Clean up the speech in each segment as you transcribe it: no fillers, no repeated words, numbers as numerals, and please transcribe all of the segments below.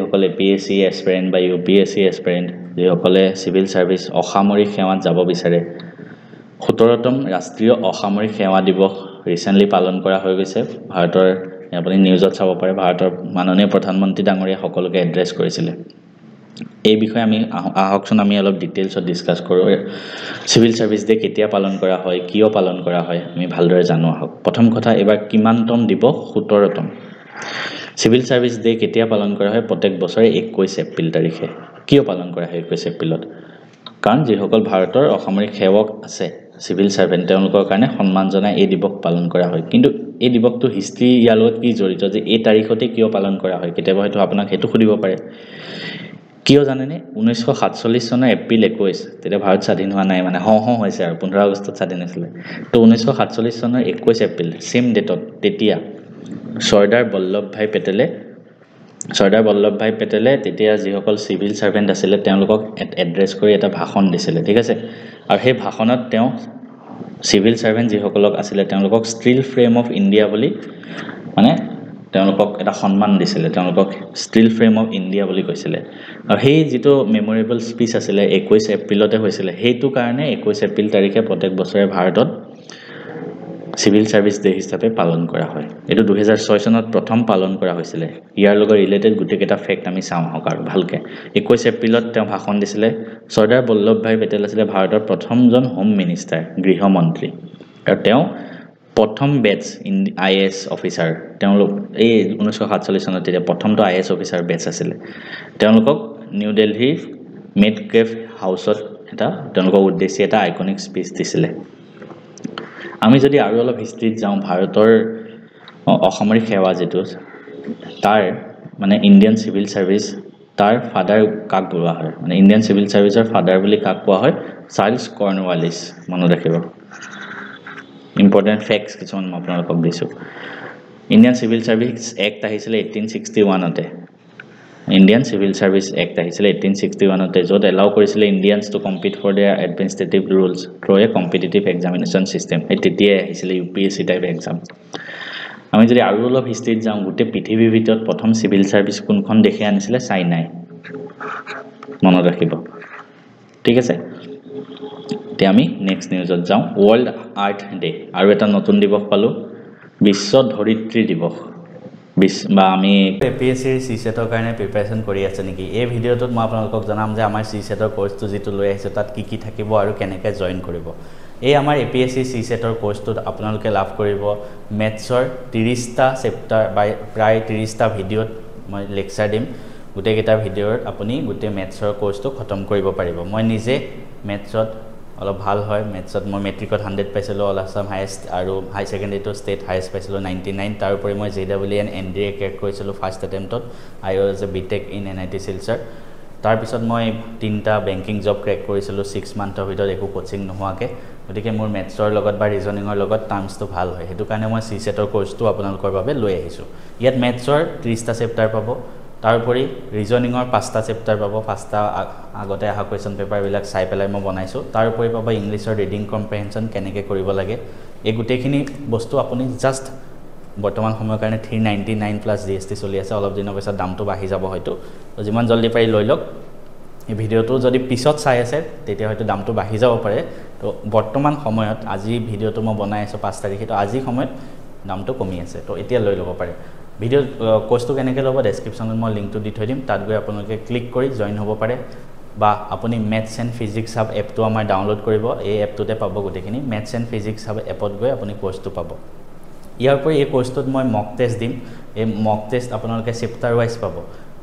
যিসকলে APSC এছপিৰেণ্ট বা UPSC এছপিৰেণ্ট যিসকলে চিভিল ছাৰ্ভিচ অসামৰিক সেৱাত যাব বিচাৰে 17তম ৰাষ্ট্ৰীয় অসামৰিক সেৱা দিৱস ৰিসেন্টলি পালন কৰা হৈ গৈছে ভাৰতৰ আপুনি নিউজত চাব পাৰে ভাৰতৰ মাননীয় প্ৰধানমন্ত্ৰী ডাঙৰীয়া সকলোকে এড্ৰেছ কৰিছিলে এই বিষয়ে আমি আহকচোন আমি অলপ ডিটেইলছত ডিসকাস কৰোঁ সিভিল সাৰ্ভিস ডে কেতিয়া পালন কৰা হয় কিয় পালন কৰা হয় আমি ভালদৰে জানো আহক প্ৰথম কথা এবাৰ কিমানতম দিৱস 17তম সিভিল সাৰ্ভিস ডে কেতিয়া পালন কৰা হয় প্ৰত্যেক বছৰে 21 এপ্ৰিল তাৰিখে কিয় পালন কৰা হয় 21 এপ্ৰিলত কাৰণ যিসকল ভাৰতৰ অসামৰিক সেৱক আছে সিভিল সাৰ্ভেন্ট তেওঁলোকৰ কাৰণে সন্মান জনাই এই দিৱস পালন কৰা হয় কিন্তু এই দিৱসটো হিষ্ট্ৰী ইয়াৰ লগত কি জড়িত যে এই তাৰিখতে কিয় পালন কৰা হয় কেতিয়াবা হয়তো আপোনাক হেতু খুদিব পাৰে কিয় জানেনে 1947 চনৰ এপ্ৰিল 21 তেতিয়া ভাৰত স্বাধীন হোৱা নাই মানে হৈছে আৰু 15 আগষ্টত স্বাধীন হৈছিল তো 1947 চনৰ 21 এপ্ৰিল সেম ডেটত তেতিয়া চৰ্দাৰ বল্লভভাই পেটেলে তেতিয়া যিসকল সিভিল সাৰ্ভেন্ট আছিল তেওঁলোকক এড্ৰেছ কৰি এটা ভাষণ দিছিল ঠিক আছে আৰু সেই ভাষণত তেওঁ সিভিল সাৰ্ভেন্ট যিসকলক আছিল তেওঁলোকক ষ্টীল ফ্ৰেম অফ ইণ্ডিয়া বুলি মানে তেওঁলোকক এটা সন্মান দিছিল তেওঁলোকক ষ্টীল ফ্ৰেম অফ ইণ্ডিয়া বুলি কৈছিল আৰু সেই যেটো মেমোৰেবল স্পিচ আছিল 21 এপ্ৰিলতে হৈছিল হেতু কাৰণে 21 এপ্ৰিল তাৰিখে প্ৰত্যেক বছৰে ভাৰতত সিভিল সাৰ্ভিস ডে হিচাপে পালন কৰা হয় এটো 2006 চনত প্ৰথম পালন কৰা হৈছিল ইয়াৰ লগত ৰিলেটেড গুটেকেটা ফ্যাক্ট আমি চাওঁ হকাৰ ভালকে 21 এপ্ৰিলত তেওঁ ভাষণ দিছিল চৰ্দাৰ বল্লভভাই পেটেল আছিল ভাৰতৰ প্ৰথমজন হোম মিনিষ্টাৰ গৃহমন্ত্ৰী আৰু তেওঁ প্ৰথম বেটছ ইন আইএএছ অফিচাৰ তেওঁলোক এই 1947 চনত তেতিয়া প্ৰথমটো আইএএছ অফিচাৰ বেটছ আছিল তেওঁলোকক নিউ দিল্লীৰ মেডকেফ হাউছত এটা তেওঁলোকৰ উদ্দেশ্যে এটা আইকনিক স্পিচ দিছিল আমি যদি আৰু অলপ হিষ্ট্ৰীত যাওঁ ভাৰতৰ অসামৰিক সেৱা যেটো তাৰ মানে ইণ্ডিয়ান সিভিল সাৰ্ভিস তাৰ ফাদাৰ কাক কোৱা হয় মানে ইণ্ডিয়ান সিভিল সাৰ্ভিসৰ ফাদাৰ বুলি কাক কোৱা হয় চাৰ্লছ কৰ্ণৱালিছ মনত ৰাখিব ইম্পৰ্টেন্ট ফ্যাক্টস কিছুমান মই আপোনালোকক দিছো ইণ্ডিয়ান সিভিল সার্ভিস এক্ট আহিছিল 1861 তে ইণ্ডিয়ান সিভিল সার্ভিস এক্ট আহিছিল 1861 তে যত এলাউ কৰিছিল Indians to compete for their administrative rules through a competitive examination system এই তেতিয়া আহিছিল UPSC টাইপ এক্সাম আমি যদি আৰু অলপ হিষ্ট্ৰীত যাওঁ গুটে পৃথিৱীৰ ভিতৰত প্ৰথম সিভিল সাৰ্ভিস কোনখন দেখে আনিছিল চাইনাই মনত ৰাখিব ঠিক আছে তে আমি নেক্সট নিউজত যাওঁ ওয়াৰ্ল্ড আৰ্ট ডে আৰু এটা নতুন দিৱস পালো বিশ্ব ধৰিত্ৰী দিৱস বা আমি APSC সিসেটৰ কাৰণে প্ৰিপাৰেচন কৰি আছে নেকি এই ভিডিওটোত মই আপোনালোকক জনাম যে আমাৰ সিসেটৰ কোৰ্সটো যেটো লৈ আহিছে তাত কি থাকিব আৰু কেনেকৈ জয়েন কৰিব এই আমাৰ APSC সিসেটৰ কোৰ্সটোত আপোনালোকে লাভ কৰিব মেথছৰ 30টা চেপ্টাৰ প্ৰায় 30টা ভিডিওত মই লেকচাৰ দিম গুটেকেটা ভিডিওত আপুনি গুটে মেথছৰ কোৰ্সটো খতম কৰিব পাৰিব মই নিজে মেথছত অলপ ভাল হয় মেথছত মই মেট্ৰিকত 100 পাইছিলো অল আসাম হাইয়েস্ট আৰু হাই সেকেন্ডাৰীটো ষ্টেট হাইয়েস্ট পাইছিলো 99 তাৰ উপৰি মই JEE NDA ক্ৰেক কৰিছিলো ফাৰ্স্ট এটেম্পটত I was a BTech in NIT Silchar তাৰ পিছত মই 3টা বেংকিং জব ক্ৰেক কৰিছিলো 6 মান্থৰ ভিতৰত একো কোচিং নোহোৱাকে গতিকে মোৰ মেথছৰ লগত বা ৰিজনিংৰ লগত টাৰ্মছটো ভাল হয় হেতু কাৰণে মই সিসেটৰ কোৰ্সটো আপোনালোকৰ বাবে লৈ আহিছো ইয়াত মেথছৰ 30টা চেপ্টাৰ পাব তাৰ উপৰি ৰিজনিংৰ 5টা চেপ্টাৰ পাব 5টা আগতে আহা কোৱেশ্চন পেপাৰ বিলাক চাই পেলাই মই বনাইছো তাৰ উপৰি পাব ইংলিছৰ ৰিডিং কম্প্ৰিহেনশন কেনেকৈ কৰিব লাগে এই গুটেখিনি বস্তু আপুনি জাস্ট বৰ্তমান সময়ৰ কাৰণে 399 প্লাস GST চলি আছে অলপ দিনৰ পিছত দামটো বাঢ়ি যাব হয়তো তো যিমান জলদি পাৰি লৈ লওক এই ভিডিওটো যদি পিছত চাই আছে তেতিয়া হয়তো দামটো বাঢ়ি যাব পাৰে তো বৰ্তমান সময়ত আজি ভিডিওটো মই বনাই আছো 5 তাৰিখে তো আজি সময়ত দামটো কমি আছে তো এতিয়া লৈ ল'ব পাৰে ভিডিও কোৰ্সটো কেনেকৈ ল'ব ডেসক্ৰিপচনত মই লিংকটো দি থৈ দিম তাত গৈ আপোনালোকে ক্লিক কৰি জয়েন হ'ব পাৰে বা আপুনি মেথছ এণ্ড ফিজিক্স হাব এপটো আমাৰ ডাউনলোড কৰিব এই এপটোতে পাব গুটেখিনি মেথছ এণ্ড ফিজিক্স হাব এপত গৈ আপুনি কোৰ্সটো পাব ইয়াৰ উপৰি এই কোৰ্সটোত মই মক টেষ্ট দিম এই মক টেষ্ট আপোনালোকে চেপ্টাৰ ওয়াইজ পাব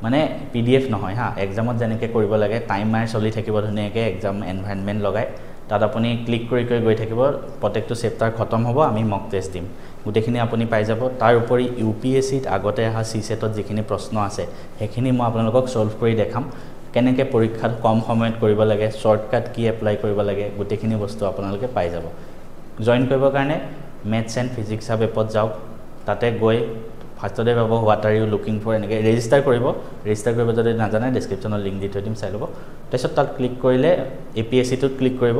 মানে PDF নহয় হা এক্সামত যেনেকৈ কৰিব লাগে টাইমাৰ চলি থাকিব ধুনীয়াকৈ এক্সাম এনভাইৰনমেন্ট লগাই তাত আপুনি ক্লিক কৰি গৈ থাকিব প্ৰত্যেকটো চেপ্টাৰ খতম হ'ব আমি মক টেষ্ট দিম গুটেখিনি আপুনি পাই যাব তাৰ উপৰি UPSC ত আগতে আহা সিসেটত যিখিনি প্ৰশ্ন আছে হেখিনি মই আপোনালোকক সলভ কৰি দেখাম কেনেকৈ পৰীক্ষাত কম সময়ত কৰিব লাগে শৰ্টকাট কি এপ্লাই কৰিব লাগে গুটেখিনি বস্তু আপোনালোকে পাই যাব জয়েন কৰিবৰ কাৰণে মেথছ এণ্ড ফিজিক্স হাব এপত যাওক তাতে গৈ ফাৰ্ষ্টতে পাব what are you looking for এনেকৈ ৰেজিষ্টাৰ কৰিব যদি নাজানে ডেসক্ৰিপচনত লিংক দি থৈ দিম চাই ল'ব তাৰপিছত তাত ক্লিক কৰিলে APSC টোত ক্লিক কৰিব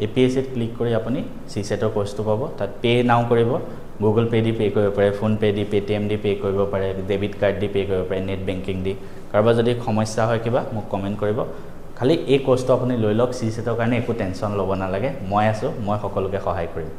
APSC ত ক্লিক কৰি আপুনি সিসেটৰ কোৰ্সটো পাব তাত পে নাও কৰিব গুগল পে দি পে কৰিব পাৰে ফোন পে দি পেটিএম দি পে কৰিব পাৰে ডেবিট কাৰ্ড দি পে কৰিব পাৰে নেট বেংকিং দি কাৰোবাৰ যদি সমস্যা হয় কিবা মোক কমেন্ট কৰিব খালি এই কোৰ্সটো আপুনি লৈ লওক CSAT ৰ কাৰণে একো টেনচন ল'ব নালাগে মই আছো মই সকলোকে সহায় কৰিম